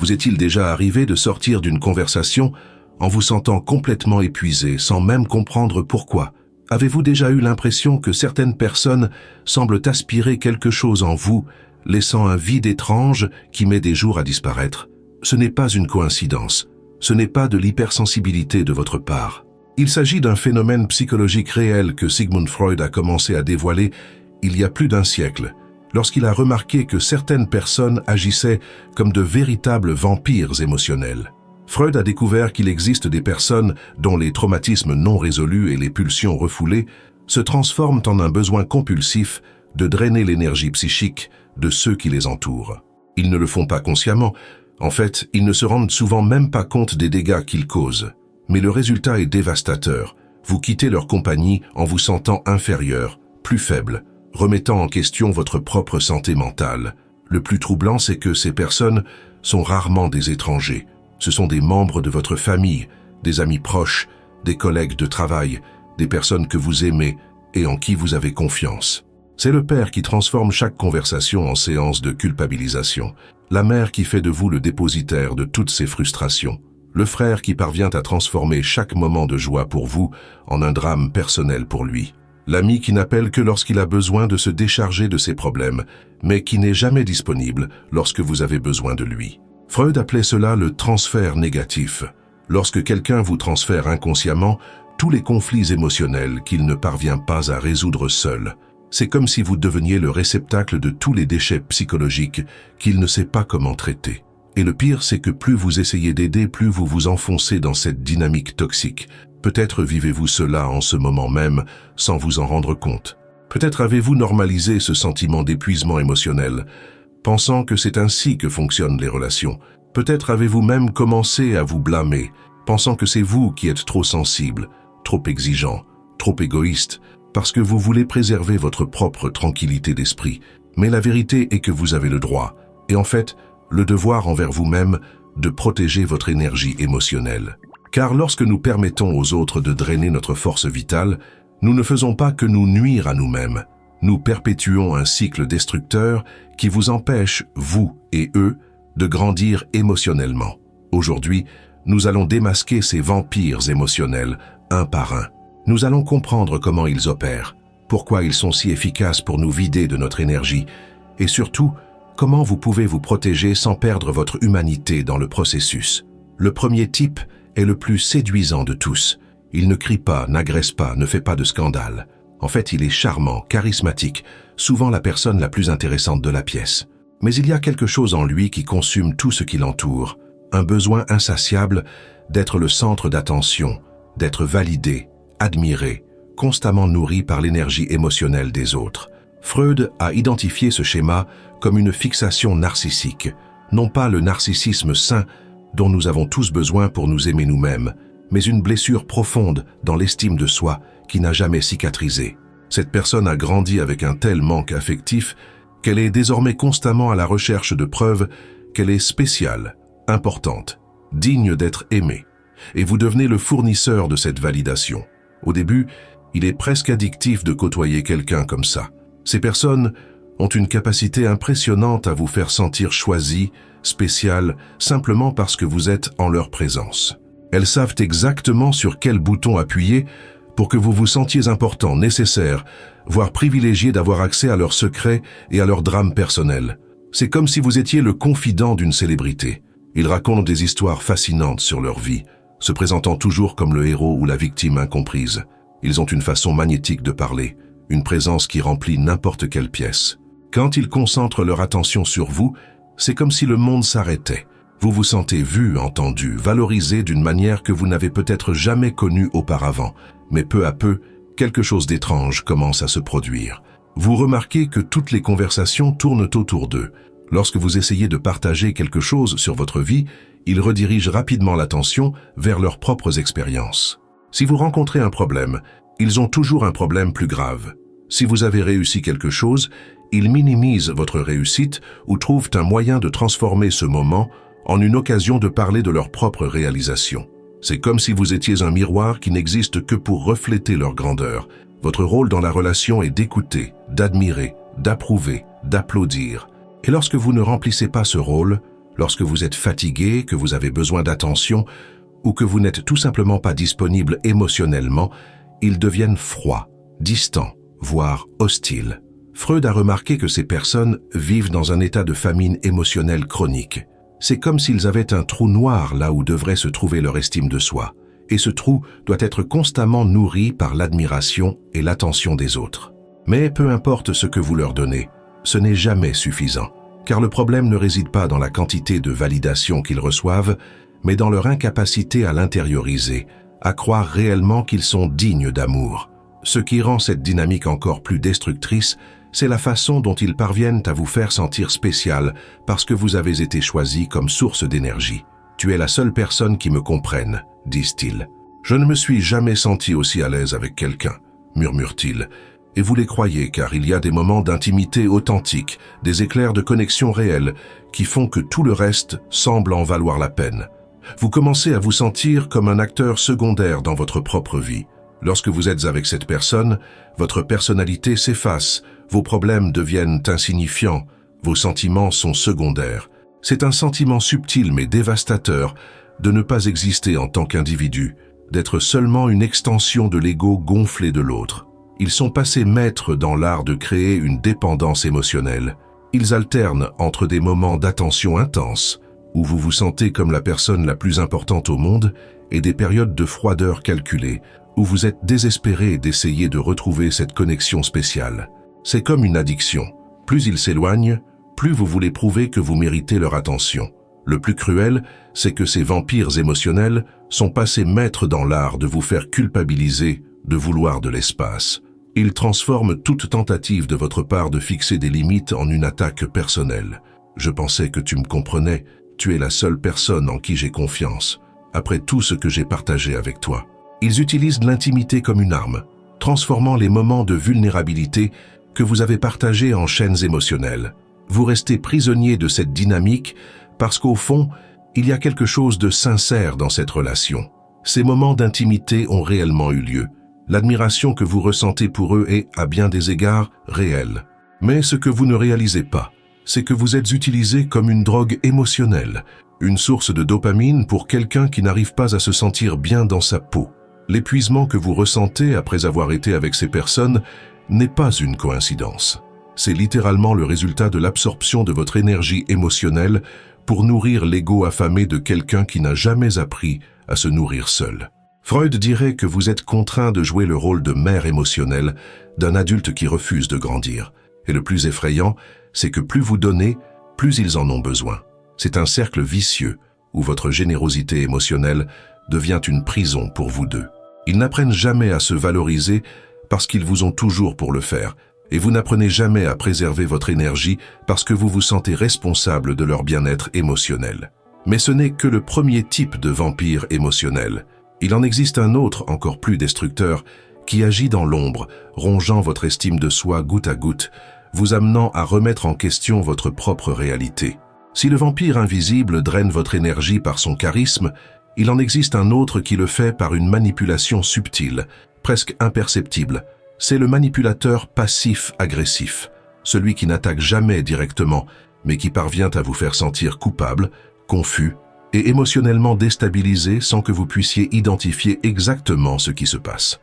Vous est-il déjà arrivé de sortir d'une conversation en vous sentant complètement épuisé, sans même comprendre pourquoi? Avez-vous déjà eu l'impression que certaines personnes semblent aspirer quelque chose en vous, laissant un vide étrange qui met des jours à disparaître? Ce n'est pas une coïncidence. Ce n'est pas de l'hypersensibilité de votre part. Il s'agit d'un phénomène psychologique réel que Sigmund Freud a commencé à dévoiler il y a plus d'un siècle, lorsqu'il a remarqué que certaines personnes agissaient comme de véritables vampires émotionnels. Freud a découvert qu'il existe des personnes dont les traumatismes non résolus et les pulsions refoulées se transforment en un besoin compulsif de drainer l'énergie psychique de ceux qui les entourent. Ils ne le font pas consciemment. En fait, ils ne se rendent souvent même pas compte des dégâts qu'ils causent. Mais le résultat est dévastateur. Vous quittez leur compagnie en vous sentant inférieur, plus faible, remettant en question votre propre santé mentale. Le plus troublant, c'est que ces personnes sont rarement des étrangers. Ce sont des membres de votre famille, des amis proches, des collègues de travail, des personnes que vous aimez et en qui vous avez confiance. C'est le père qui transforme chaque conversation en séance de culpabilisation, la mère qui fait de vous le dépositaire de toutes ces frustrations, le frère qui parvient à transformer chaque moment de joie pour vous en un drame personnel pour lui, l'ami qui n'appelle que lorsqu'il a besoin de se décharger de ses problèmes, mais qui n'est jamais disponible lorsque vous avez besoin de lui. Freud appelait cela le transfert négatif. Lorsque quelqu'un vous transfère inconsciemment tous les conflits émotionnels qu'il ne parvient pas à résoudre seul, c'est comme si vous deveniez le réceptacle de tous les déchets psychologiques qu'il ne sait pas comment traiter. Et le pire, c'est que plus vous essayez d'aider, plus vous vous enfoncez dans cette dynamique toxique. Peut-être vivez-vous cela en ce moment même, sans vous en rendre compte. Peut-être avez-vous normalisé ce sentiment d'épuisement émotionnel, pensant que c'est ainsi que fonctionnent les relations. Peut-être avez-vous même commencé à vous blâmer, pensant que c'est vous qui êtes trop sensible, trop exigeant, trop égoïste, parce que vous voulez préserver votre propre tranquillité d'esprit. Mais la vérité est que vous avez le droit, et en fait, le devoir envers vous-même de protéger votre énergie émotionnelle. Car lorsque nous permettons aux autres de drainer notre force vitale, nous ne faisons pas que nous nuire à nous-mêmes. Nous perpétuons un cycle destructeur qui vous empêche, vous et eux, de grandir émotionnellement. Aujourd'hui, nous allons démasquer ces vampires émotionnels, un par un. Nous allons comprendre comment ils opèrent, pourquoi ils sont si efficaces pour nous vider de notre énergie, et surtout, comment vous pouvez vous protéger sans perdre votre humanité dans le processus. Le premier type est le plus séduisant de tous. Il ne crie pas, n'agresse pas, ne fait pas de scandale. En fait, il est charmant, charismatique, souvent la personne la plus intéressante de la pièce. Mais il y a quelque chose en lui qui consume tout ce qui l'entoure, un besoin insatiable d'être le centre d'attention, d'être validé, admiré, constamment nourri par l'énergie émotionnelle des autres. Freud a identifié ce schéma comme une fixation narcissique, non pas le narcissisme sain dont nous avons tous besoin pour nous aimer nous-mêmes, mais une blessure profonde dans l'estime de soi qui n'a jamais cicatrisé. Cette personne a grandi avec un tel manque affectif qu'elle est désormais constamment à la recherche de preuves qu'elle est spéciale, importante, digne d'être aimée. Et vous devenez le fournisseur de cette validation. Au début, il est presque addictif de côtoyer quelqu'un comme ça. Ces personnes ont une capacité impressionnante à vous faire sentir choisi, spécial, simplement parce que vous êtes en leur présence. Elles savent exactement sur quel bouton appuyer pour que vous vous sentiez important, nécessaire, voire privilégié d'avoir accès à leurs secrets et à leurs drames personnels. C'est comme si vous étiez le confident d'une célébrité. Ils racontent des histoires fascinantes sur leur vie, se présentant toujours comme le héros ou la victime incomprise. Ils ont une façon magnétique de parler, une présence qui remplit n'importe quelle pièce. Quand ils concentrent leur attention sur vous, c'est comme si le monde s'arrêtait. Vous vous sentez vu, entendu, valorisé d'une manière que vous n'avez peut-être jamais connue auparavant. Mais peu à peu, quelque chose d'étrange commence à se produire. Vous remarquez que toutes les conversations tournent autour d'eux. Lorsque vous essayez de partager quelque chose sur votre vie, ils redirigent rapidement l'attention vers leurs propres expériences. Si vous rencontrez un problème, ils ont toujours un problème plus grave. Si vous avez réussi quelque chose, ils minimisent votre réussite ou trouvent un moyen de transformer ce moment en une occasion de parler de leur propre réalisation. C'est comme si vous étiez un miroir qui n'existe que pour refléter leur grandeur. Votre rôle dans la relation est d'écouter, d'admirer, d'approuver, d'applaudir. Et lorsque vous ne remplissez pas ce rôle, Lorsque vous êtes fatigué, que vous avez besoin d'attention, ou que vous n'êtes tout simplement pas disponible émotionnellement, ils deviennent froids, distants, voire hostiles. Freud a remarqué que ces personnes vivent dans un état de famine émotionnelle chronique. C'est comme s'ils avaient un trou noir là où devrait se trouver leur estime de soi. Et ce trou doit être constamment nourri par l'admiration et l'attention des autres. Mais peu importe ce que vous leur donnez, ce n'est jamais suffisant. Car le problème ne réside pas dans la quantité de validation qu'ils reçoivent, mais dans leur incapacité à l'intérioriser, à croire réellement qu'ils sont dignes d'amour. Ce qui rend cette dynamique encore plus destructrice, c'est la façon dont ils parviennent à vous faire sentir spécial parce que vous avez été choisi comme source d'énergie. « Tu es la seule personne qui me comprenne », disent-ils. « Je ne me suis jamais senti aussi à l'aise avec quelqu'un », murmure-t-il. Et vous les croyez car il y a des moments d'intimité authentique, des éclairs de connexion réelle qui font que tout le reste semble en valoir la peine. Vous commencez à vous sentir comme un acteur secondaire dans votre propre vie. Lorsque vous êtes avec cette personne, votre personnalité s'efface, vos problèmes deviennent insignifiants, vos sentiments sont secondaires. C'est un sentiment subtil mais dévastateur de ne pas exister en tant qu'individu, d'être seulement une extension de l'ego gonflé de l'autre. Ils sont passés maîtres dans l'art de créer une dépendance émotionnelle. Ils alternent entre des moments d'attention intense, où vous vous sentez comme la personne la plus importante au monde, et des périodes de froideur calculée, où vous êtes désespéré d'essayer de retrouver cette connexion spéciale. C'est comme une addiction. Plus ils s'éloignent, plus vous voulez prouver que vous méritez leur attention. Le plus cruel, c'est que ces vampires émotionnels sont passés maîtres dans l'art de vous faire culpabiliser, de vouloir de l'espace. Ils transforment toute tentative de votre part de fixer des limites en une attaque personnelle. Je pensais que tu me comprenais, tu es la seule personne en qui j'ai confiance, après tout ce que j'ai partagé avec toi. Ils utilisent l'intimité comme une arme, transformant les moments de vulnérabilité que vous avez partagés en chaînes émotionnelles. Vous restez prisonnier de cette dynamique parce qu'au fond, il y a quelque chose de sincère dans cette relation. Ces moments d'intimité ont réellement eu lieu. L'admiration que vous ressentez pour eux est, à bien des égards, réelle. Mais ce que vous ne réalisez pas, c'est que vous êtes utilisé comme une drogue émotionnelle, une source de dopamine pour quelqu'un qui n'arrive pas à se sentir bien dans sa peau. L'épuisement que vous ressentez après avoir été avec ces personnes n'est pas une coïncidence. C'est littéralement le résultat de l'absorption de votre énergie émotionnelle pour nourrir l'ego affamé de quelqu'un qui n'a jamais appris à se nourrir seul. Freud dirait que vous êtes contraint de jouer le rôle de mère émotionnelle d'un adulte qui refuse de grandir. Et le plus effrayant, c'est que plus vous donnez, plus ils en ont besoin. C'est un cercle vicieux où votre générosité émotionnelle devient une prison pour vous deux. Ils n'apprennent jamais à se valoriser parce qu'ils vous ont toujours pour le faire, et vous n'apprenez jamais à préserver votre énergie parce que vous vous sentez responsable de leur bien-être émotionnel. Mais ce n'est que le premier type de vampire émotionnel. Il en existe un autre encore plus destructeur qui agit dans l'ombre, rongeant votre estime de soi goutte à goutte, vous amenant à remettre en question votre propre réalité. Si le vampire invisible draine votre énergie par son charisme, il en existe un autre qui le fait par une manipulation subtile, presque imperceptible. C'est le manipulateur passif-agressif, celui qui n'attaque jamais directement, mais qui parvient à vous faire sentir coupable, confus et émotionnellement déstabilisé sans que vous puissiez identifier exactement ce qui se passe.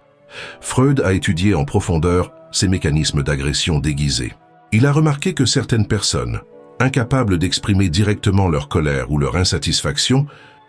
Freud a étudié en profondeur ces mécanismes d'agression déguisés. Il a remarqué que certaines personnes, incapables d'exprimer directement leur colère ou leur insatisfaction,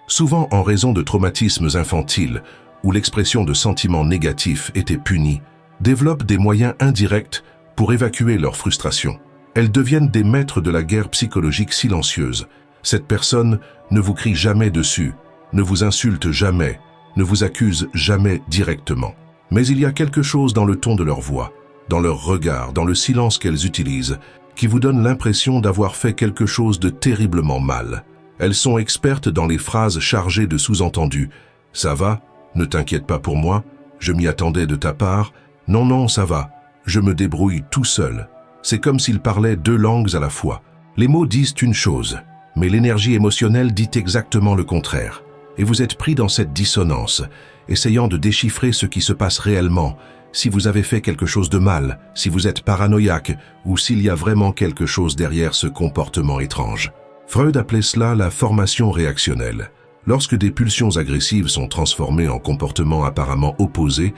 souvent en raison de traumatismes infantiles où l'expression de sentiments négatifs était punie, développent des moyens indirects pour évacuer leur frustration. Elles deviennent des maîtres de la guerre psychologique silencieuse. Cette personne ne vous crie jamais dessus, ne vous insulte jamais, ne vous accuse jamais directement. Mais il y a quelque chose dans le ton de leur voix, dans leur regard, dans le silence qu'elles utilisent, qui vous donne l'impression d'avoir fait quelque chose de terriblement mal. Elles sont expertes dans les phrases chargées de sous-entendus. « Ça va? Ne t'inquiète pas pour moi? Je m'y attendais de ta part? Non, non, ça va. Je me débrouille tout seul. » C'est comme s'ils parlaient deux langues à la fois. Les mots disent une chose, mais l'énergie émotionnelle dit exactement le contraire. Et vous êtes pris dans cette dissonance, essayant de déchiffrer ce qui se passe réellement, si vous avez fait quelque chose de mal, si vous êtes paranoïaque, ou s'il y a vraiment quelque chose derrière ce comportement étrange. Freud appelait cela la formation réactionnelle. Lorsque des pulsions agressives sont transformées en comportements apparemment opposés,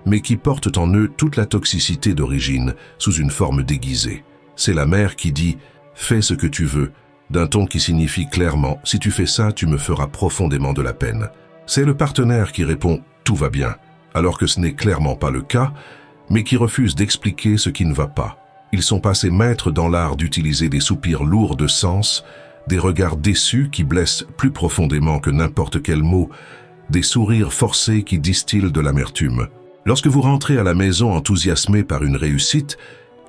mais qui portent en eux toute la toxicité d'origine sous une forme déguisée. C'est la mère qui dit « fais ce que tu veux », d'un ton qui signifie clairement « si tu fais ça, tu me feras profondément de la peine ». C'est le partenaire qui répond « tout va bien », alors que ce n'est clairement pas le cas, mais qui refuse d'expliquer ce qui ne va pas. Ils sont passés maîtres dans l'art d'utiliser des soupirs lourds de sens, des regards déçus qui blessent plus profondément que n'importe quel mot, des sourires forcés qui distillent de l'amertume. Lorsque vous rentrez à la maison enthousiasmé par une réussite,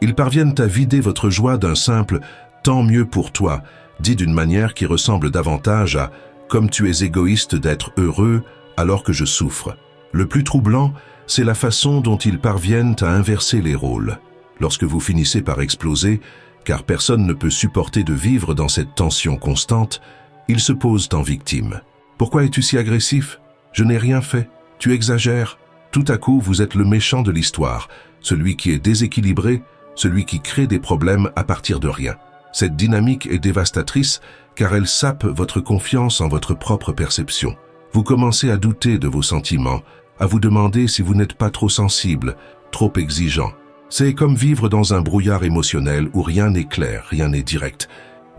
ils parviennent à vider votre joie d'un simple « tant mieux pour toi », dit d'une manière qui ressemble davantage à « comme tu es égoïste d'être heureux alors que je souffre ». Le plus troublant, c'est la façon dont ils parviennent à inverser les rôles. Lorsque vous finissez par exploser, car personne ne peut supporter de vivre dans cette tension constante, ils se posent en victime. « Pourquoi es-tu si agressif ? Je n'ai rien fait. Tu exagères. » Tout à coup, vous êtes le méchant de l'histoire, celui qui est déséquilibré, celui qui crée des problèmes à partir de rien. Cette dynamique est dévastatrice car elle sape votre confiance en votre propre perception. Vous commencez à douter de vos sentiments, à vous demander si vous n'êtes pas trop sensible, trop exigeant. C'est comme vivre dans un brouillard émotionnel où rien n'est clair, rien n'est direct,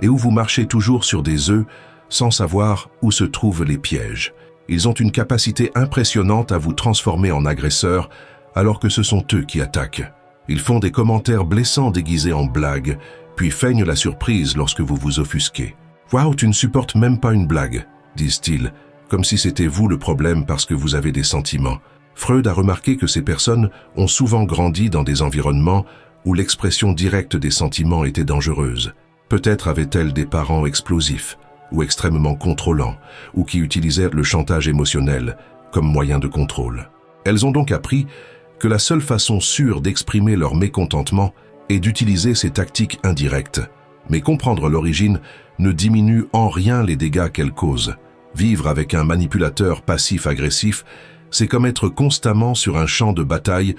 et où vous marchez toujours sur des œufs sans savoir où se trouvent les pièges. Ils ont une capacité impressionnante à vous transformer en agresseur, alors que ce sont eux qui attaquent. Ils font des commentaires blessants déguisés en blagues, puis feignent la surprise lorsque vous vous offusquez. « Waouh, tu ne supportes même pas une blague », disent-ils, comme si c'était vous le problème parce que vous avez des sentiments. Freud a remarqué que ces personnes ont souvent grandi dans des environnements où l'expression directe des sentiments était dangereuse. Peut-être avaient-elles des parents explosifs, ou extrêmement contrôlants, ou qui utilisaient le chantage émotionnel comme moyen de contrôle. Elles ont donc appris que la seule façon sûre d'exprimer leur mécontentement est d'utiliser ces tactiques indirectes. Mais comprendre l'origine ne diminue en rien les dégâts qu'elles causent. Vivre avec un manipulateur passif-agressif, c'est comme être constamment sur un champ de bataille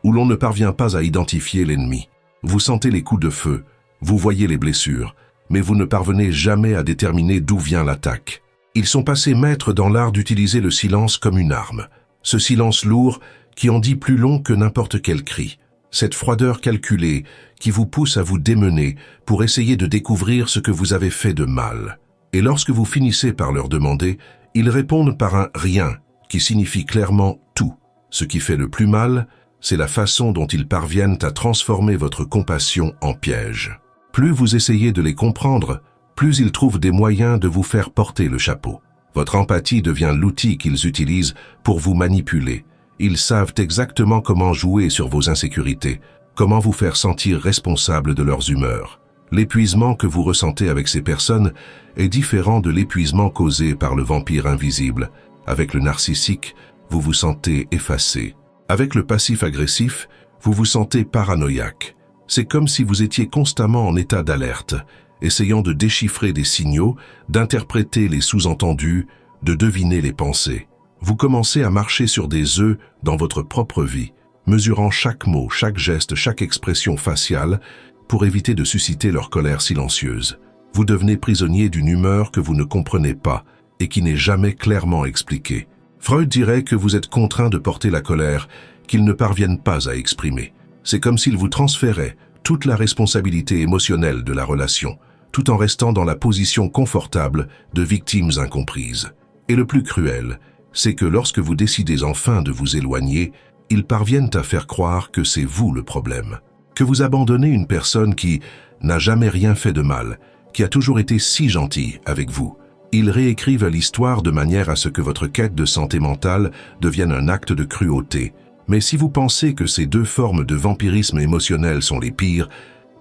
où l'on ne parvient pas à identifier l'ennemi. Vous sentez les coups de feu, vous voyez les blessures, mais vous ne parvenez jamais à déterminer d'où vient l'attaque. Ils sont passés maîtres dans l'art d'utiliser le silence comme une arme. Ce silence lourd qui en dit plus long que n'importe quel cri. Cette froideur calculée qui vous pousse à vous démener pour essayer de découvrir ce que vous avez fait de mal. Et lorsque vous finissez par leur demander, ils répondent par un « rien » qui signifie clairement « tout ». Ce qui fait le plus mal, c'est la façon dont ils parviennent à transformer votre compassion en piège. Plus vous essayez de les comprendre, plus ils trouvent des moyens de vous faire porter le chapeau. Votre empathie devient l'outil qu'ils utilisent pour vous manipuler. Ils savent exactement comment jouer sur vos insécurités, comment vous faire sentir responsable de leurs humeurs. L'épuisement que vous ressentez avec ces personnes est différent de l'épuisement causé par le vampire invisible. Avec le narcissique, vous vous sentez effacé. Avec le passif-agressif, vous vous sentez paranoïaque. C'est comme si vous étiez constamment en état d'alerte, essayant de déchiffrer des signaux, d'interpréter les sous-entendus, de deviner les pensées. Vous commencez à marcher sur des œufs dans votre propre vie, mesurant chaque mot, chaque geste, chaque expression faciale pour éviter de susciter leur colère silencieuse. Vous devenez prisonnier d'une humeur que vous ne comprenez pas et qui n'est jamais clairement expliquée. Freud dirait que vous êtes contraint de porter la colère qu'ils ne parviennent pas à exprimer. C'est comme s'ils vous transféraient toute la responsabilité émotionnelle de la relation, tout en restant dans la position confortable de victimes incomprises. Et le plus cruel, c'est que lorsque vous décidez enfin de vous éloigner, ils parviennent à faire croire que c'est vous le problème. Que vous abandonnez une personne qui n'a jamais rien fait de mal, qui a toujours été si gentille avec vous. Ils réécrivent l'histoire de manière à ce que votre quête de santé mentale devienne un acte de cruauté. Mais si vous pensez que ces deux formes de vampirisme émotionnel sont les pires,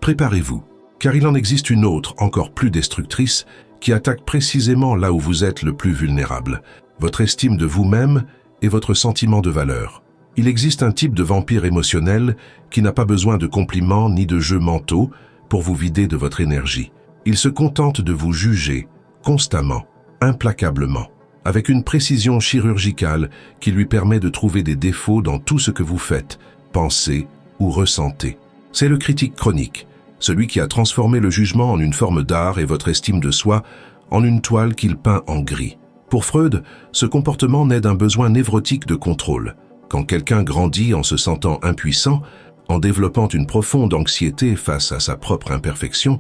préparez-vous, car il en existe une autre, encore plus destructrice, qui attaque précisément là où vous êtes le plus vulnérable, votre estime de vous-même et votre sentiment de valeur. Il existe un type de vampire émotionnel qui n'a pas besoin de compliments ni de jeux mentaux pour vous vider de votre énergie. Il se contente de vous juger, constamment, implacablement, avec une précision chirurgicale qui lui permet de trouver des défauts dans tout ce que vous faites, pensez ou ressentez. C'est le critique chronique, celui qui a transformé le jugement en une forme d'art et votre estime de soi en une toile qu'il peint en gris. Pour Freud, ce comportement naît d'un besoin névrotique de contrôle. Quand quelqu'un grandit en se sentant impuissant, en développant une profonde anxiété face à sa propre imperfection,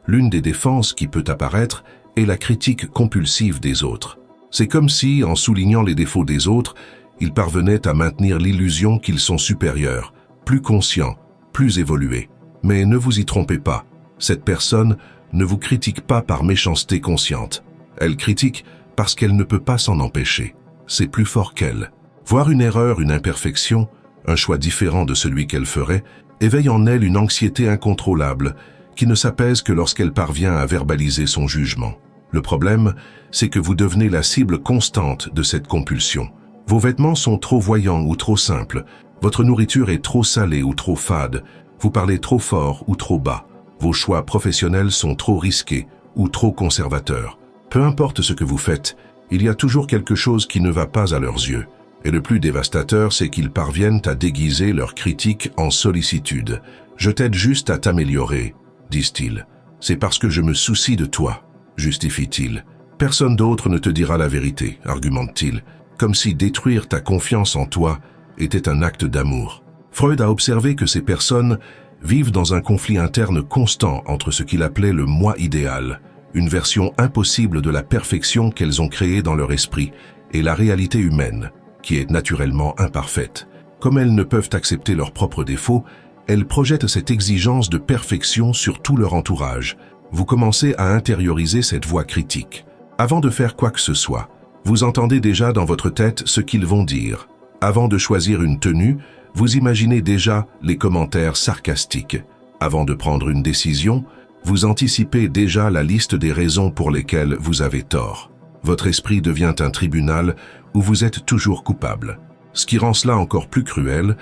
l'une des défenses qui peut apparaître est la critique compulsive des autres. C'est comme si, en soulignant les défauts des autres, ils parvenaient à maintenir l'illusion qu'ils sont supérieurs, plus conscients, plus évolués. Mais ne vous y trompez pas, cette personne ne vous critique pas par méchanceté consciente. Elle critique parce qu'elle ne peut pas s'en empêcher. C'est plus fort qu'elle. Voir une erreur, une imperfection, un choix différent de celui qu'elle ferait, éveille en elle une anxiété incontrôlable qui ne s'apaise que lorsqu'elle parvient à verbaliser son jugement. Le problème, c'est que vous devenez la cible constante de cette compulsion. Vos vêtements sont trop voyants ou trop simples, votre nourriture est trop salée ou trop fade, vous parlez trop fort ou trop bas, vos choix professionnels sont trop risqués ou trop conservateurs. Peu importe ce que vous faites, il y a toujours quelque chose qui ne va pas à leurs yeux. Et le plus dévastateur, c'est qu'ils parviennent à déguiser leur critique en sollicitude. « Je t'aide juste à t'améliorer », disent-ils. « C'est parce que je me soucie de toi », justifie-t-il. « Personne d'autre ne te dira la vérité », argumente-t-il, comme si détruire ta confiance en toi était un acte d'amour. Freud a observé que ces personnes vivent dans un conflit interne constant entre ce qu'il appelait le « moi idéal », une version impossible de la perfection qu'elles ont créée dans leur esprit, et la réalité humaine, qui est naturellement imparfaite. Comme elles ne peuvent accepter leurs propres défauts, elles projettent cette exigence de perfection sur tout leur entourage. Vous commencez à intérioriser cette voix critique. Avant de faire quoi que ce soit, vous entendez déjà dans votre tête ce qu'ils vont dire. Avant de choisir une tenue, vous imaginez déjà les commentaires sarcastiques. Avant de prendre une décision, vous anticipez déjà la liste des raisons pour lesquelles vous avez tort. Votre esprit devient un tribunal où vous êtes toujours coupable. Ce qui rend cela encore plus cruel,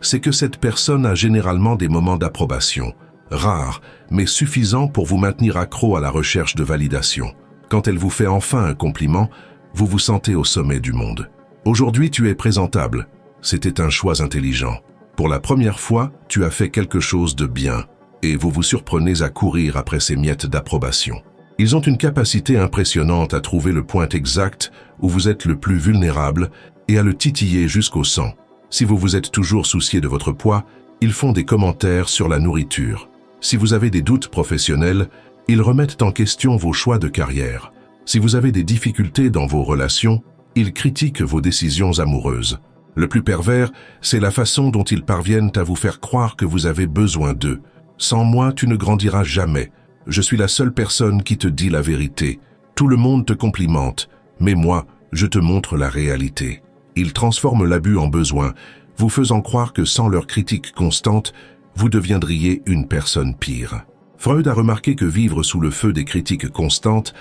c'est que cette personne a généralement des moments d'approbation, rares, mais suffisants pour vous maintenir accro à la recherche de validation. Quand elle vous fait enfin un compliment, vous vous sentez au sommet du monde. Aujourd'hui, tu es présentable. C'était un choix intelligent. Pour la première fois, tu as fait quelque chose de bien, et vous vous surprenez à courir après ces miettes d'approbation. Ils ont une capacité impressionnante à trouver le point exact où vous êtes le plus vulnérable et à le titiller jusqu'au sang. Si vous vous êtes toujours soucié de votre poids, ils font des commentaires sur la nourriture. Si vous avez des doutes professionnels, ils remettent en question vos choix de carrière. Si vous avez des difficultés dans vos relations, ils critiquent vos décisions amoureuses. Le plus pervers, c'est la façon dont ils parviennent à vous faire croire que vous avez besoin d'eux. Sans moi, tu ne grandiras jamais. Je suis la seule personne qui te dit la vérité. Tout le monde te complimente, mais moi, je te montre la réalité. Ils transforment l'abus en besoin, vous faisant croire que sans leur critique constante, vous deviendriez une personne pire. Freud a remarqué que vivre sous le feu des critiques constantes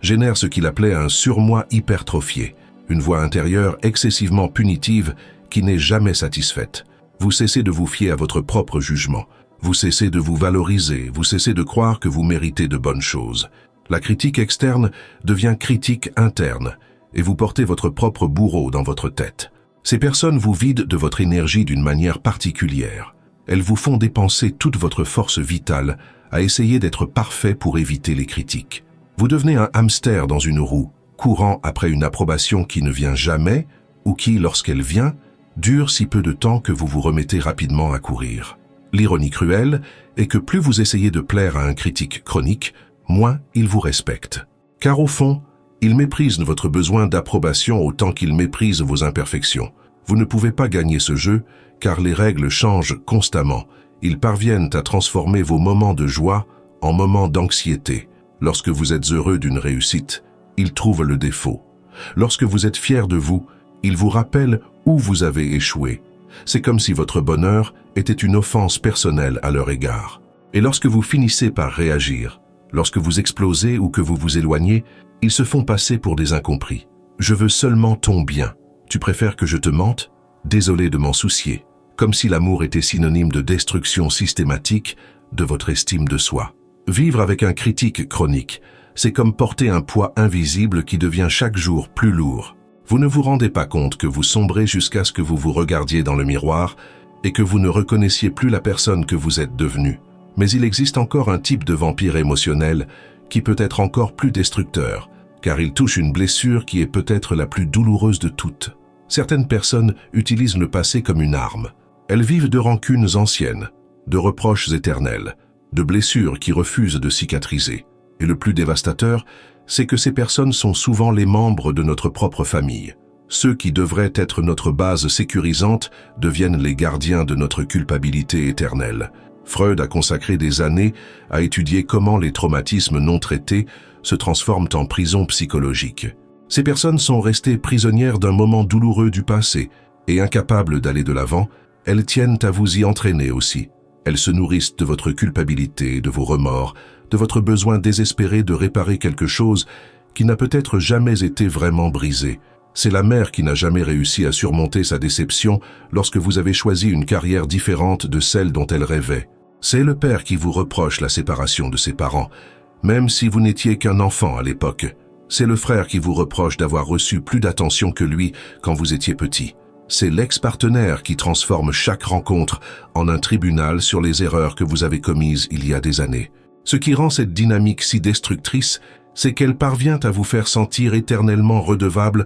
génère ce qu'il appelait un surmoi hypertrophié, une voix intérieure excessivement punitive qui n'est jamais satisfaite. Vous cessez de vous fier à votre propre jugement. Vous cessez de vous valoriser, vous cessez de croire que vous méritez de bonnes choses. La critique externe devient critique interne, et vous portez votre propre bourreau dans votre tête. Ces personnes vous vident de votre énergie d'une manière particulière. Elles vous font dépenser toute votre force vitale à essayer d'être parfait pour éviter les critiques. Vous devenez un hamster dans une roue, courant après une approbation qui ne vient jamais, ou qui, lorsqu'elle vient, dure si peu de temps que vous vous remettez rapidement à courir. L'ironie cruelle est que plus vous essayez de plaire à un critique chronique, moins il vous respecte. Car au fond, il méprise votre besoin d'approbation autant qu'il méprise vos imperfections. Vous ne pouvez pas gagner ce jeu, car les règles changent constamment. Ils parviennent à transformer vos moments de joie en moments d'anxiété. Lorsque vous êtes heureux d'une réussite, ils trouvent le défaut. Lorsque vous êtes fier de vous, ils vous rappellent où vous avez échoué. C'est comme si votre bonheur était une offense personnelle à leur égard. Et lorsque vous finissez par réagir, lorsque vous explosez ou que vous vous éloignez, ils se font passer pour des incompris. Je veux seulement ton bien. Tu préfères que je te mente? Désolé de m'en soucier. Comme si l'amour était synonyme de destruction systématique de votre estime de soi. Vivre avec un critique chronique, c'est comme porter un poids invisible qui devient chaque jour plus lourd. Vous ne vous rendez pas compte que vous sombrez jusqu'à ce que vous vous regardiez dans le miroir et que vous ne reconnaissiez plus la personne que vous êtes devenue. Mais il existe encore un type de vampire émotionnel qui peut être encore plus destructeur, car il touche une blessure qui est peut-être la plus douloureuse de toutes. Certaines personnes utilisent le passé comme une arme. Elles vivent de rancunes anciennes, de reproches éternels, de blessures qui refusent de cicatriser. Et le plus dévastateur, c'est que ces personnes sont souvent les membres de notre propre famille. Ceux qui devraient être notre base sécurisante deviennent les gardiens de notre culpabilité éternelle. Freud a consacré des années à étudier comment les traumatismes non traités se transforment en prison psychologique. Ces personnes sont restées prisonnières d'un moment douloureux du passé et incapables d'aller de l'avant, elles tiennent à vous y entraîner aussi. Elles se nourrissent de votre culpabilité, de vos remords, de votre besoin désespéré de réparer quelque chose qui n'a peut-être jamais été vraiment brisé. C'est la mère qui n'a jamais réussi à surmonter sa déception lorsque vous avez choisi une carrière différente de celle dont elle rêvait. C'est le père qui vous reproche la séparation de ses parents, même si vous n'étiez qu'un enfant à l'époque. C'est le frère qui vous reproche d'avoir reçu plus d'attention que lui quand vous étiez petit. C'est l'ex-partenaire qui transforme chaque rencontre en un tribunal sur les erreurs que vous avez commises il y a des années. Ce qui rend cette dynamique si destructrice, c'est qu'elle parvient à vous faire sentir éternellement redevable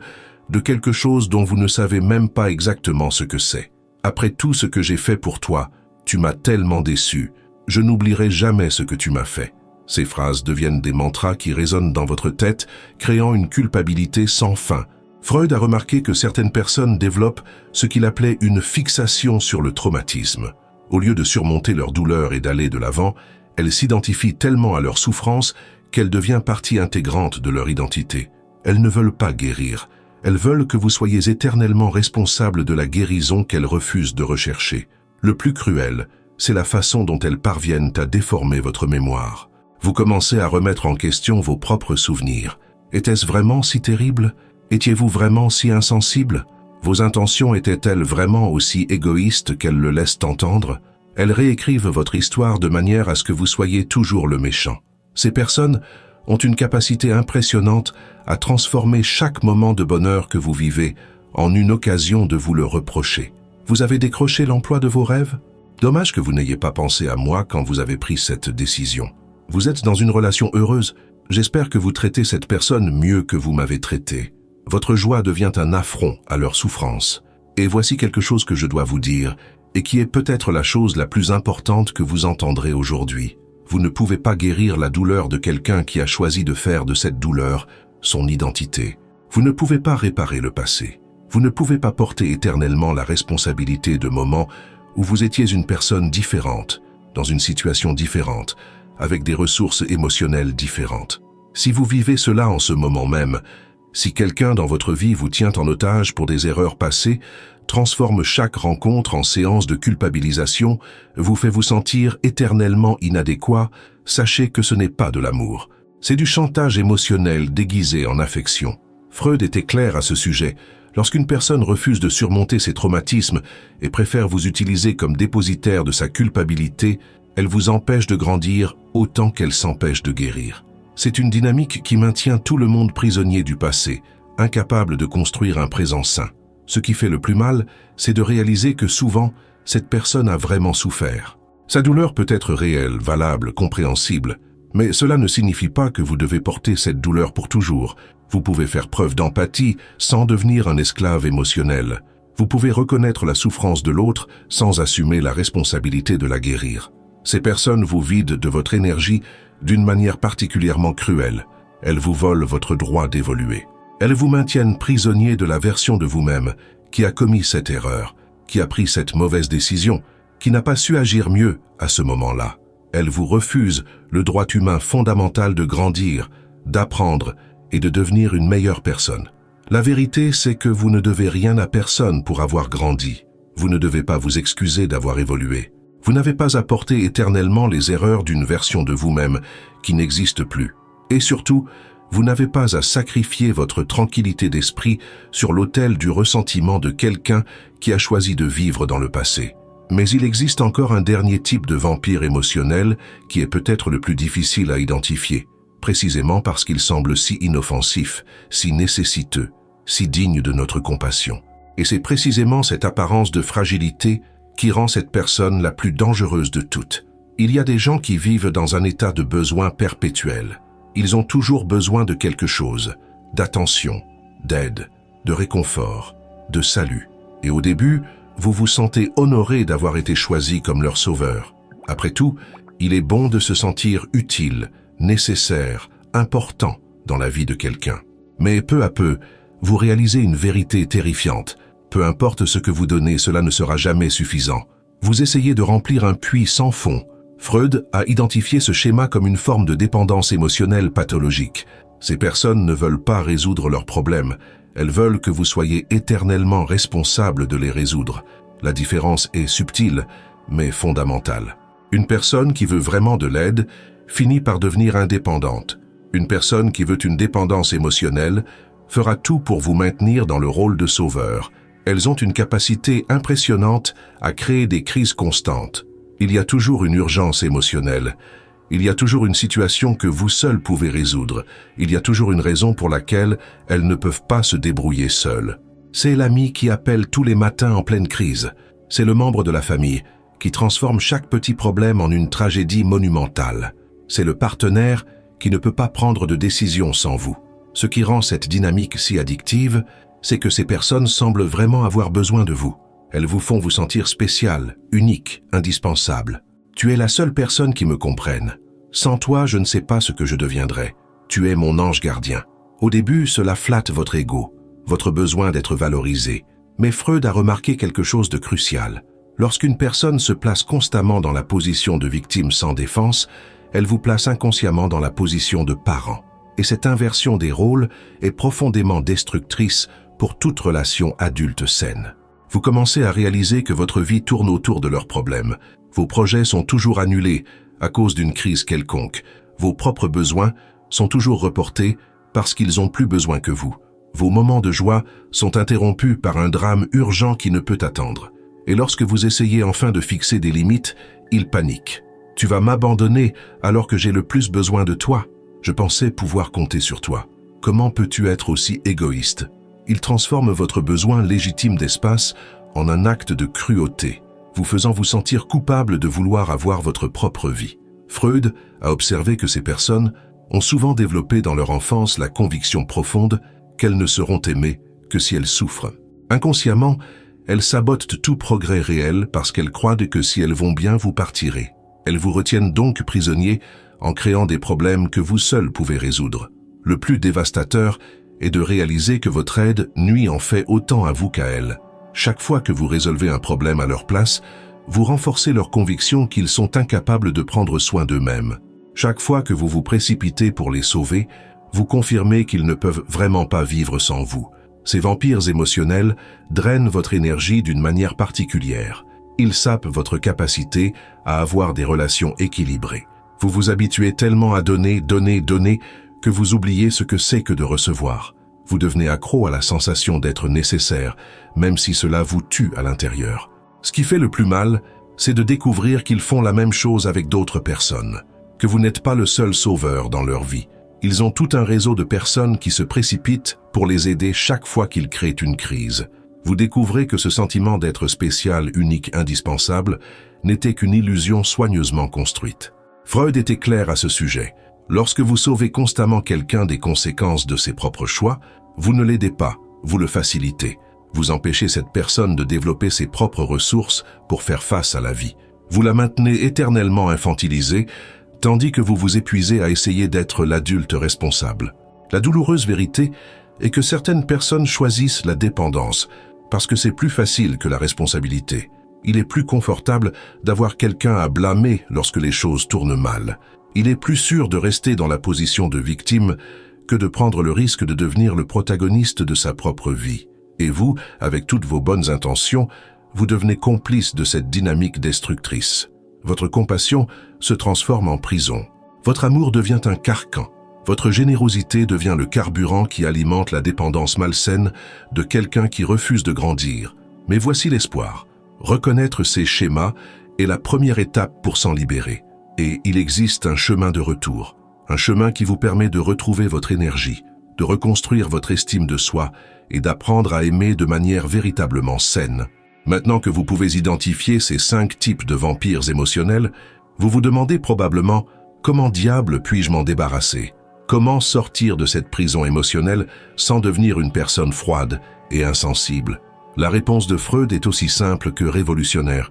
de quelque chose dont vous ne savez même pas exactement ce que c'est. Après tout ce que j'ai fait pour toi, tu m'as tellement déçu. Je n'oublierai jamais ce que tu m'as fait. Ces phrases deviennent des mantras qui résonnent dans votre tête, créant une culpabilité sans fin. Freud a remarqué que certaines personnes développent ce qu'il appelait une fixation sur le traumatisme. Au lieu de surmonter leur douleur et d'aller de l'avant, elles s'identifient tellement à leur souffrance qu'elle devient partie intégrante de leur identité. Elles ne veulent pas guérir. Elles veulent que vous soyez éternellement responsable de la guérison qu'elles refusent de rechercher. Le plus cruel, c'est la façon dont elles parviennent à déformer votre mémoire. Vous commencez à remettre en question vos propres souvenirs. Était-ce vraiment si terrible? Étiez-vous vraiment si insensible? Vos intentions étaient-elles vraiment aussi égoïstes qu'elles le laissent entendre? Elles réécrivent votre histoire de manière à ce que vous soyez toujours le méchant. Ces personnes ont une capacité impressionnante à transformer chaque moment de bonheur que vous vivez en une occasion de vous le reprocher. Vous avez décroché l'emploi de vos rêves? Dommage que vous n'ayez pas pensé à moi quand vous avez pris cette décision. Vous êtes dans une relation heureuse. J'espère que vous traitez cette personne mieux que vous m'avez traité. Votre joie devient un affront à leur souffrance. Et voici quelque chose que je dois vous dire, et qui est peut-être la chose la plus importante que vous entendrez aujourd'hui. Vous ne pouvez pas guérir la douleur de quelqu'un qui a choisi de faire de cette douleur son identité. Vous ne pouvez pas réparer le passé. Vous ne pouvez pas porter éternellement la responsabilité de moments où vous étiez une personne différente, dans une situation différente, avec des ressources émotionnelles différentes. Si vous vivez cela en ce moment même, si quelqu'un dans votre vie vous tient en otage pour des erreurs passées, transforme chaque rencontre en séance de culpabilisation, vous fait vous sentir éternellement inadéquat, sachez que ce n'est pas de l'amour. C'est du chantage émotionnel déguisé en affection. Freud était clair à ce sujet. Lorsqu'une personne refuse de surmonter ses traumatismes et préfère vous utiliser comme dépositaire de sa culpabilité, elle vous empêche de grandir autant qu'elle s'empêche de guérir. C'est une dynamique qui maintient tout le monde prisonnier du passé, incapable de construire un présent sain. Ce qui fait le plus mal, c'est de réaliser que souvent, cette personne a vraiment souffert. Sa douleur peut être réelle, valable, compréhensible, mais cela ne signifie pas que vous devez porter cette douleur pour toujours. Vous pouvez faire preuve d'empathie sans devenir un esclave émotionnel. Vous pouvez reconnaître la souffrance de l'autre sans assumer la responsabilité de la guérir. Ces personnes vous vident de votre énergie d'une manière particulièrement cruelle. Elles vous volent votre droit d'évoluer. Elles vous maintiennent prisonnier de la version de vous-même qui a commis cette erreur, qui a pris cette mauvaise décision, qui n'a pas su agir mieux à ce moment-là. Elles vous refusent le droit humain fondamental de grandir, d'apprendre et de devenir une meilleure personne. La vérité, c'est que vous ne devez rien à personne pour avoir grandi. Vous ne devez pas vous excuser d'avoir évolué. Vous n'avez pas à porter éternellement les erreurs d'une version de vous-même qui n'existe plus. Et surtout, vous n'avez pas à sacrifier votre tranquillité d'esprit sur l'autel du ressentiment de quelqu'un qui a choisi de vivre dans le passé. Mais il existe encore un dernier type de vampire émotionnel qui est peut-être le plus difficile à identifier, précisément parce qu'il semble si inoffensif, si nécessiteux, si digne de notre compassion. Et c'est précisément cette apparence de fragilité qui rend cette personne la plus dangereuse de toutes. Il y a des gens qui vivent dans un état de besoin perpétuel. Ils ont toujours besoin de quelque chose, d'attention, d'aide, de réconfort, de salut. Et au début, vous vous sentez honoré d'avoir été choisi comme leur sauveur. Après tout, il est bon de se sentir utile, nécessaire, important dans la vie de quelqu'un. Mais peu à peu, vous réalisez une vérité terrifiante. Peu importe ce que vous donnez, cela ne sera jamais suffisant. Vous essayez de remplir un puits sans fond. Freud a identifié ce schéma comme une forme de dépendance émotionnelle pathologique. Ces personnes ne veulent pas résoudre leurs problèmes. Elles veulent que vous soyez éternellement responsable de les résoudre. La différence est subtile, mais fondamentale. Une personne qui veut vraiment de l'aide finit par devenir indépendante. Une personne qui veut une dépendance émotionnelle fera tout pour vous maintenir dans le rôle de sauveur. Elles ont une capacité impressionnante à créer des crises constantes. Il y a toujours une urgence émotionnelle. Il y a toujours une situation que vous seul pouvez résoudre. Il y a toujours une raison pour laquelle elles ne peuvent pas se débrouiller seules. C'est l'ami qui appelle tous les matins en pleine crise. C'est le membre de la famille qui transforme chaque petit problème en une tragédie monumentale. C'est le partenaire qui ne peut pas prendre de décision sans vous. Ce qui rend cette dynamique si addictive, c'est que ces personnes semblent vraiment avoir besoin de vous. Elles vous font vous sentir spécial, unique, indispensable. Tu es la seule personne qui me comprenne. Sans toi, je ne sais pas ce que je deviendrais. Tu es mon ange gardien. Au début, cela flatte votre ego, votre besoin d'être valorisé. Mais Freud a remarqué quelque chose de crucial. Lorsqu'une personne se place constamment dans la position de victime sans défense, elle vous place inconsciemment dans la position de parent. Et cette inversion des rôles est profondément destructrice pour toute relation adulte saine. Vous commencez à réaliser que votre vie tourne autour de leurs problèmes. Vos projets sont toujours annulés à cause d'une crise quelconque. Vos propres besoins sont toujours reportés parce qu'ils ont plus besoin que vous. Vos moments de joie sont interrompus par un drame urgent qui ne peut attendre. Et lorsque vous essayez enfin de fixer des limites, ils paniquent. « Tu vas m'abandonner alors que j'ai le plus besoin de toi. Je pensais pouvoir compter sur toi. Comment peux-tu être aussi égoïste ?» Il transforme votre besoin légitime d'espace en un acte de cruauté, vous faisant vous sentir coupable de vouloir avoir votre propre vie. Freud a observé que ces personnes ont souvent développé dans leur enfance la conviction profonde qu'elles ne seront aimées que si elles souffrent. Inconsciemment, elles sabotent tout progrès réel parce qu'elles croient que si elles vont bien, vous partirez. Elles vous retiennent donc prisonnier en créant des problèmes que vous seul pouvez résoudre. Le plus dévastateur est de réaliser que votre aide nuit en fait autant à vous qu'à elles. Chaque fois que vous résolvez un problème à leur place, vous renforcez leur conviction qu'ils sont incapables de prendre soin d'eux-mêmes. Chaque fois que vous vous précipitez pour les sauver, vous confirmez qu'ils ne peuvent vraiment pas vivre sans vous. Ces vampires émotionnels drainent votre énergie d'une manière particulière. Ils sapent votre capacité à avoir des relations équilibrées. Vous vous habituez tellement à donner, que vous oubliez ce que c'est que de recevoir. Vous devenez accro à la sensation d'être nécessaire, même si cela vous tue à l'intérieur. Ce qui fait le plus mal, c'est de découvrir qu'ils font la même chose avec d'autres personnes, que vous n'êtes pas le seul sauveur dans leur vie. Ils ont tout un réseau de personnes qui se précipitent pour les aider chaque fois qu'ils créent une crise. Vous découvrez que ce sentiment d'être spécial, unique, indispensable, n'était qu'une illusion soigneusement construite. Freud était clair à ce sujet. Lorsque vous sauvez constamment quelqu'un des conséquences de ses propres choix, vous ne l'aidez pas, vous le facilitez. Vous empêchez cette personne de développer ses propres ressources pour faire face à la vie. Vous la maintenez éternellement infantilisée, tandis que vous vous épuisez à essayer d'être l'adulte responsable. La douloureuse vérité est que certaines personnes choisissent la dépendance parce que c'est plus facile que la responsabilité. Il est plus confortable d'avoir quelqu'un à blâmer lorsque les choses tournent mal. Il est plus sûr de rester dans la position de victime que de prendre le risque de devenir le protagoniste de sa propre vie. Et vous, avec toutes vos bonnes intentions, vous devenez complice de cette dynamique destructrice. Votre compassion se transforme en prison. Votre amour devient un carcan. Votre générosité devient le carburant qui alimente la dépendance malsaine de quelqu'un qui refuse de grandir. Mais voici l'espoir. Reconnaître ces schémas est la première étape pour s'en libérer. Et il existe un chemin de retour, un chemin qui vous permet de retrouver votre énergie, de reconstruire votre estime de soi et d'apprendre à aimer de manière véritablement saine. Maintenant que vous pouvez identifier ces 5 types de vampires émotionnels, Vous vous demandez probablement « Comment diable puis-je m'en débarrasser ? Comment sortir de cette prison émotionnelle sans devenir une personne froide et insensible ?» La réponse de Freud est aussi simple que révolutionnaire.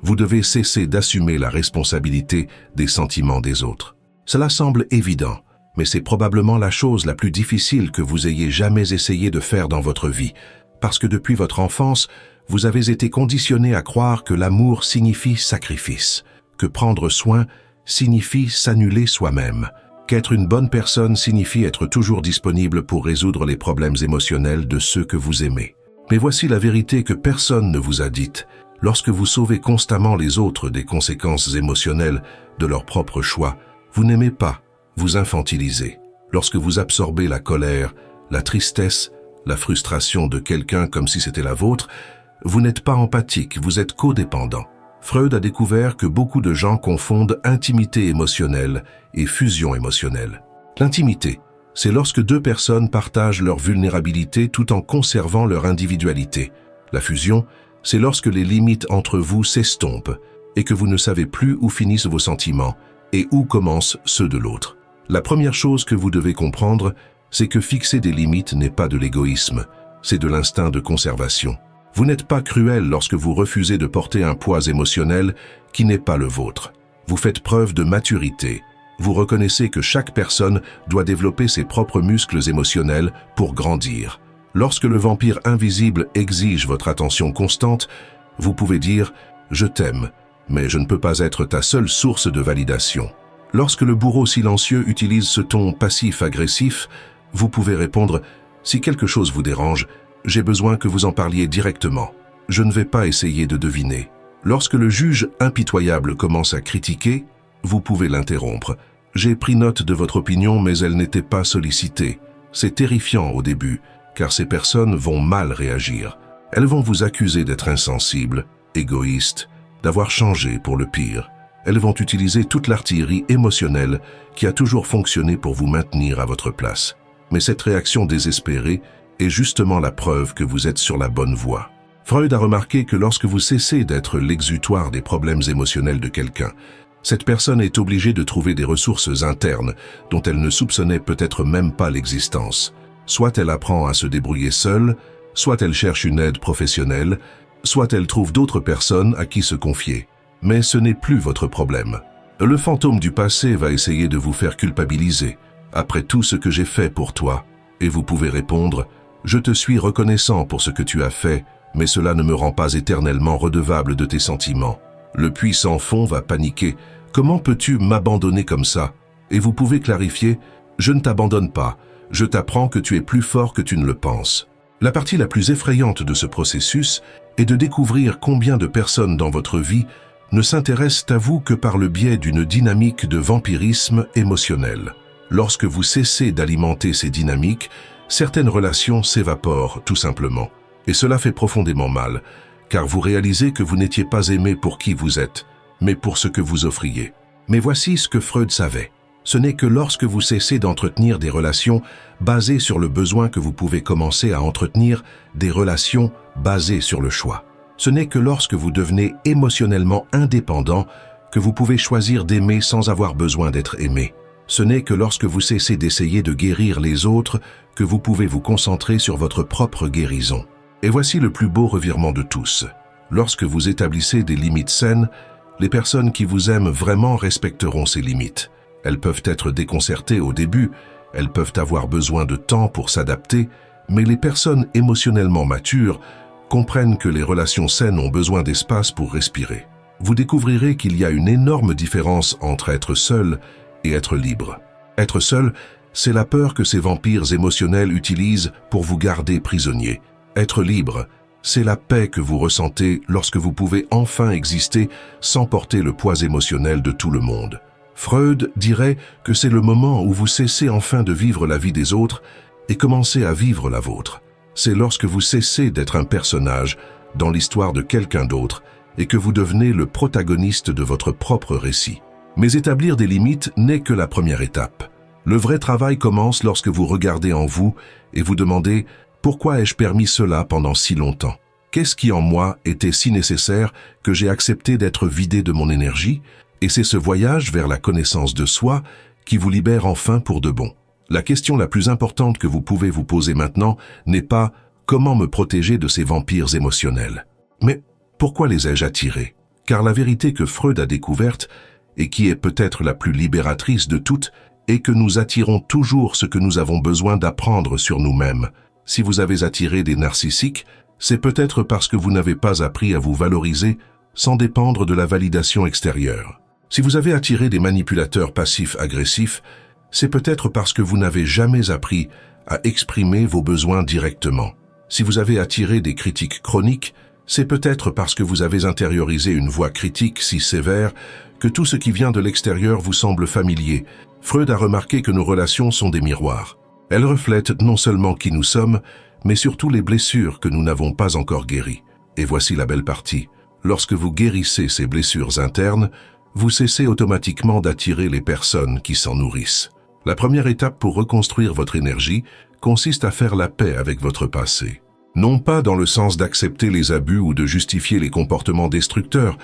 Vous devez cesser d'assumer la responsabilité des sentiments des autres. Cela semble évident, mais c'est probablement la chose la plus difficile que vous ayez jamais essayé de faire dans votre vie, parce que depuis votre enfance, vous avez été conditionné à croire que l'amour signifie sacrifice, que prendre soin signifie s'annuler soi-même, qu'être une bonne personne signifie être toujours disponible pour résoudre les problèmes émotionnels de ceux que vous aimez. Mais voici la vérité que personne ne vous a dite. Lorsque vous sauvez constamment les autres des conséquences émotionnelles de leurs propres choix, vous n'aimez pas, vous infantilisez. Lorsque vous absorbez la colère, la tristesse, la frustration de quelqu'un comme si c'était la vôtre, vous n'êtes pas empathique, vous êtes codépendant. Freud a découvert que beaucoup de gens confondent intimité émotionnelle et fusion émotionnelle. L'intimité, c'est lorsque deux personnes partagent leur vulnérabilité tout en conservant leur individualité. La fusion, c'est lorsque les limites entre vous s'estompent et que vous ne savez plus où finissent vos sentiments et où commencent ceux de l'autre. La première chose que vous devez comprendre, c'est que fixer des limites n'est pas de l'égoïsme, c'est de l'instinct de conservation. Vous n'êtes pas cruel lorsque vous refusez de porter un poids émotionnel qui n'est pas le vôtre. Vous faites preuve de maturité. Vous reconnaissez que chaque personne doit développer ses propres muscles émotionnels pour grandir. Lorsque le vampire invisible exige votre attention constante, vous pouvez dire « Je t'aime, mais je ne peux pas être ta seule source de validation ». Lorsque le bourreau silencieux utilise ce ton passif-agressif, vous pouvez répondre « Si quelque chose vous dérange, j'ai besoin que vous en parliez directement. Je ne vais pas essayer de deviner. » Lorsque le juge impitoyable commence à critiquer, vous pouvez l'interrompre. « J'ai pris note de votre opinion, mais elle n'était pas sollicitée. » C'est terrifiant au début, car ces personnes vont mal réagir. Elles vont vous accuser d'être insensible, égoïste, d'avoir changé pour le pire. Elles vont utiliser toute l'artillerie émotionnelle qui a toujours fonctionné pour vous maintenir à votre place. Mais cette réaction désespérée est justement la preuve que vous êtes sur la bonne voie. Freud a remarqué que lorsque vous cessez d'être l'exutoire des problèmes émotionnels de quelqu'un, cette personne est obligée de trouver des ressources internes dont elle ne soupçonnait peut-être même pas l'existence. Soit elle apprend à se débrouiller seule, soit elle cherche une aide professionnelle, soit elle trouve d'autres personnes à qui se confier. Mais ce n'est plus votre problème. Le fantôme du passé va essayer de vous faire culpabiliser. Après tout ce que j'ai fait pour toi, et vous pouvez répondre « Je te suis reconnaissant pour ce que tu as fait, mais cela ne me rend pas éternellement redevable de tes sentiments. » Le puissant fond va paniquer « Comment peux-tu m'abandonner comme ça ?» Et vous pouvez clarifier « Je ne t'abandonne pas, je t'apprends que tu es plus fort que tu ne le penses. » La partie la plus effrayante de ce processus est de découvrir combien de personnes dans votre vie ne s'intéressent à vous que par le biais d'une dynamique de vampirisme émotionnel. Lorsque vous cessez d'alimenter ces dynamiques, certaines relations s'évaporent tout simplement. Et cela fait profondément mal, car vous réalisez que vous n'étiez pas aimé pour qui vous êtes, mais pour ce que vous offriez. Mais voici ce que Freud savait. Ce n'est que lorsque vous cessez d'entretenir des relations basées sur le besoin que vous pouvez commencer à entretenir des relations basées sur le choix. Ce n'est que lorsque vous devenez émotionnellement indépendant que vous pouvez choisir d'aimer sans avoir besoin d'être aimé. Ce n'est que lorsque vous cessez d'essayer de guérir les autres que vous pouvez vous concentrer sur votre propre guérison. Et voici le plus beau revirement de tous. Lorsque vous établissez des limites saines, les personnes qui vous aiment vraiment respecteront ces limites. Elles peuvent être déconcertées au début, elles peuvent avoir besoin de temps pour s'adapter, mais les personnes émotionnellement matures comprennent que les relations saines ont besoin d'espace pour respirer. Vous découvrirez qu'il y a une énorme différence entre être seul et être libre. Être seul, c'est la peur que ces vampires émotionnels utilisent pour vous garder prisonnier. Être libre, c'est la paix que vous ressentez lorsque vous pouvez enfin exister sans porter le poids émotionnel de tout le monde. Freud dirait que c'est le moment où vous cessez enfin de vivre la vie des autres et commencez à vivre la vôtre. C'est lorsque vous cessez d'être un personnage dans l'histoire de quelqu'un d'autre et que vous devenez le protagoniste de votre propre récit. Mais établir des limites n'est que la première étape. Le vrai travail commence lorsque vous regardez en vous et vous demandez « Pourquoi ai-je permis cela pendant si longtemps ? Qu'est-ce qui en moi était si nécessaire que j'ai accepté d'être vidé de mon énergie ? Et c'est ce voyage vers la connaissance de soi qui vous libère enfin pour de bon. La question la plus importante que vous pouvez vous poser maintenant n'est pas « Comment me protéger de ces vampires émotionnels ?» mais « Pourquoi les ai-je attirés ?» Car la vérité que Freud a découverte, et qui est peut-être la plus libératrice de toutes, est que nous attirons toujours ce que nous avons besoin d'apprendre sur nous-mêmes. Si vous avez attiré des narcissiques, c'est peut-être parce que vous n'avez pas appris à vous valoriser sans dépendre de la validation extérieure. Si vous avez attiré des manipulateurs passifs-agressifs, c'est peut-être parce que vous n'avez jamais appris à exprimer vos besoins directement. Si vous avez attiré des critiques chroniques, c'est peut-être parce que vous avez intériorisé une voix critique si sévère que tout ce qui vient de l'extérieur vous semble familier. Freud a remarqué que nos relations sont des miroirs. Elles reflètent non seulement qui nous sommes, mais surtout les blessures que nous n'avons pas encore guéries. Et voici la belle partie. Lorsque vous guérissez ces blessures internes, vous cessez automatiquement d'attirer les personnes qui s'en nourrissent. La première étape pour reconstruire votre énergie consiste à faire la paix avec votre passé. Non pas dans le sens d'accepter les abus ou de justifier les comportements destructeurs,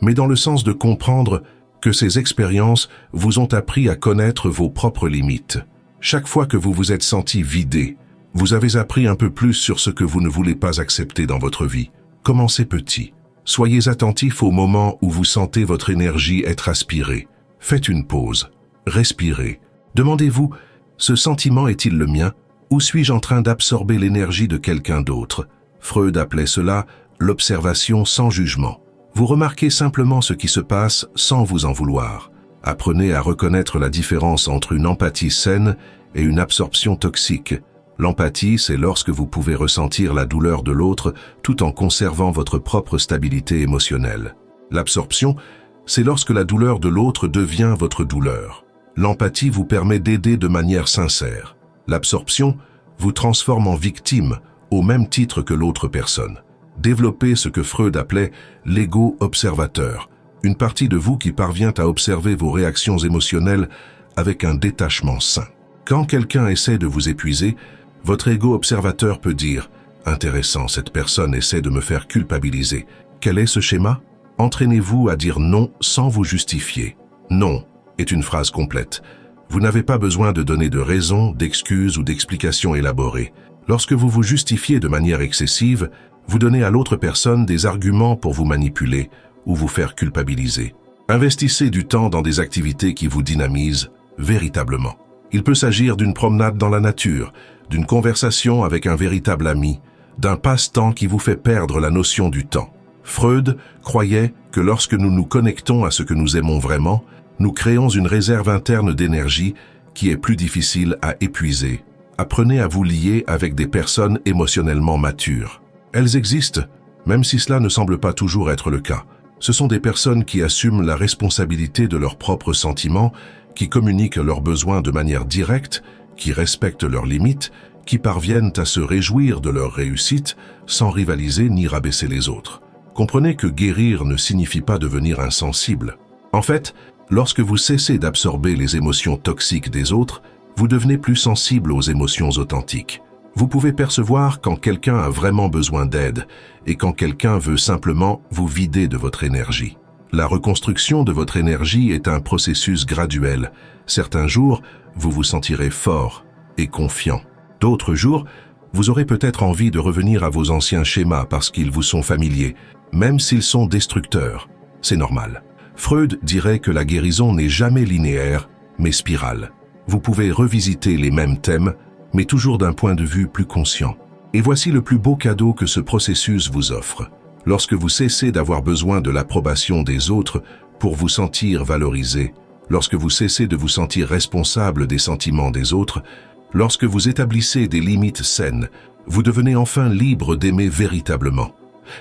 mais dans le sens de comprendre que ces expériences vous ont appris à connaître vos propres limites. Chaque fois que vous vous êtes senti vidé, vous avez appris un peu plus sur ce que vous ne voulez pas accepter dans votre vie. Commencez petit. Soyez attentif au moment où vous sentez votre énergie être aspirée. Faites une pause. Respirez. Demandez-vous, ce sentiment est-il le mien ou suis-je en train d'absorber l'énergie de quelqu'un d'autre? Freud appelait cela l'observation sans jugement. Vous remarquez simplement ce qui se passe sans vous en vouloir. Apprenez à reconnaître la différence entre une empathie saine et une absorption toxique. L'empathie, c'est lorsque vous pouvez ressentir la douleur de l'autre tout en conservant votre propre stabilité émotionnelle. L'absorption, c'est lorsque la douleur de l'autre devient votre douleur. L'empathie vous permet d'aider de manière sincère. L'absorption vous transforme en victime au même titre que l'autre personne. Développez ce que Freud appelait l'ego observateur, une partie de vous qui parvient à observer vos réactions émotionnelles avec un détachement sain. Quand quelqu'un essaie de vous épuiser, votre ego observateur peut dire « Intéressant, cette personne essaie de me faire culpabiliser. Quel est ce schéma ?» Entraînez-vous à dire non sans vous justifier. Non est une phrase complète. Vous n'avez pas besoin de donner de raisons, d'excuses ou d'explications élaborées. Lorsque vous vous justifiez de manière excessive, vous donnez à l'autre personne des arguments pour vous manipuler ou vous faire culpabiliser. Investissez du temps dans des activités qui vous dynamisent véritablement. Il peut s'agir d'une promenade dans la nature, d'une conversation avec un véritable ami, d'un passe-temps qui vous fait perdre la notion du temps. Freud croyait que lorsque nous nous connectons à ce que nous aimons vraiment, nous créons une réserve interne d'énergie qui est plus difficile à épuiser. Apprenez à vous lier avec des personnes émotionnellement matures. Elles existent, même si cela ne semble pas toujours être le cas. Ce sont des personnes qui assument la responsabilité de leurs propres sentiments, qui communiquent leurs besoins de manière directe, qui respectent leurs limites, qui parviennent à se réjouir de leur réussite sans rivaliser ni rabaisser les autres. Comprenez que guérir ne signifie pas devenir insensible. En fait, lorsque vous cessez d'absorber les émotions toxiques des autres, vous devenez plus sensible aux émotions authentiques. Vous pouvez percevoir quand quelqu'un a vraiment besoin d'aide et quand quelqu'un veut simplement vous vider de votre énergie. La reconstruction de votre énergie est un processus graduel. Certains jours, vous vous sentirez fort et confiant. D'autres jours, vous aurez peut-être envie de revenir à vos anciens schémas parce qu'ils vous sont familiers, même s'ils sont destructeurs. C'est normal. Freud dirait que la guérison n'est jamais linéaire, mais spirale. Vous pouvez revisiter les mêmes thèmes, mais toujours d'un point de vue plus conscient. Et voici le plus beau cadeau que ce processus vous offre. Lorsque vous cessez d'avoir besoin de l'approbation des autres pour vous sentir valorisé, lorsque vous cessez de vous sentir responsable des sentiments des autres, lorsque vous établissez des limites saines, vous devenez enfin libre d'aimer véritablement.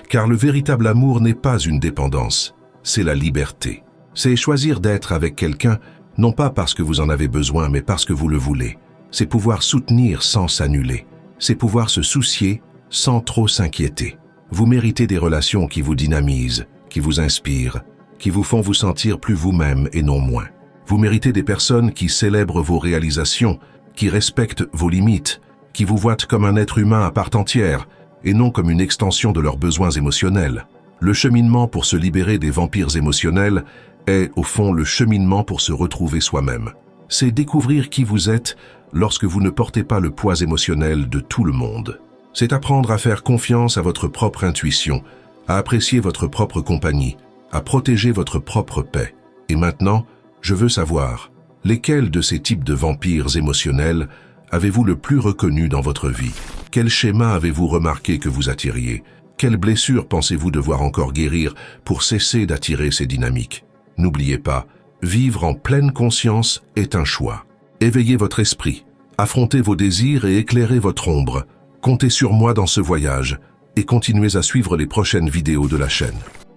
Car le véritable amour n'est pas une dépendance, c'est la liberté. C'est choisir d'être avec quelqu'un, non pas parce que vous en avez besoin, mais parce que vous le voulez. C'est pouvoir soutenir sans s'annuler. C'est pouvoir se soucier sans trop s'inquiéter. Vous méritez des relations qui vous dynamisent, qui vous inspirent, qui vous font vous sentir plus vous-même et non moins. Vous méritez des personnes qui célèbrent vos réalisations, qui respectent vos limites, qui vous voient comme un être humain à part entière et non comme une extension de leurs besoins émotionnels. Le cheminement pour se libérer des vampires émotionnels est, au fond, le cheminement pour se retrouver soi-même. C'est découvrir qui vous êtes lorsque vous ne portez pas le poids émotionnel de tout le monde. C'est apprendre à faire confiance à votre propre intuition, à apprécier votre propre compagnie, à protéger votre propre paix. Et maintenant, je veux savoir, lesquels de ces types de vampires émotionnels avez-vous le plus reconnu dans votre vie? Quel schéma avez-vous remarqué que vous attiriez? Quelles blessures pensez-vous devoir encore guérir pour cesser d'attirer ces dynamiques? N'oubliez pas, vivre en pleine conscience est un choix. Éveillez votre esprit, affrontez vos désirs et éclairez votre ombre. Comptez sur moi dans ce voyage et continuez à suivre les prochaines vidéos de la chaîne.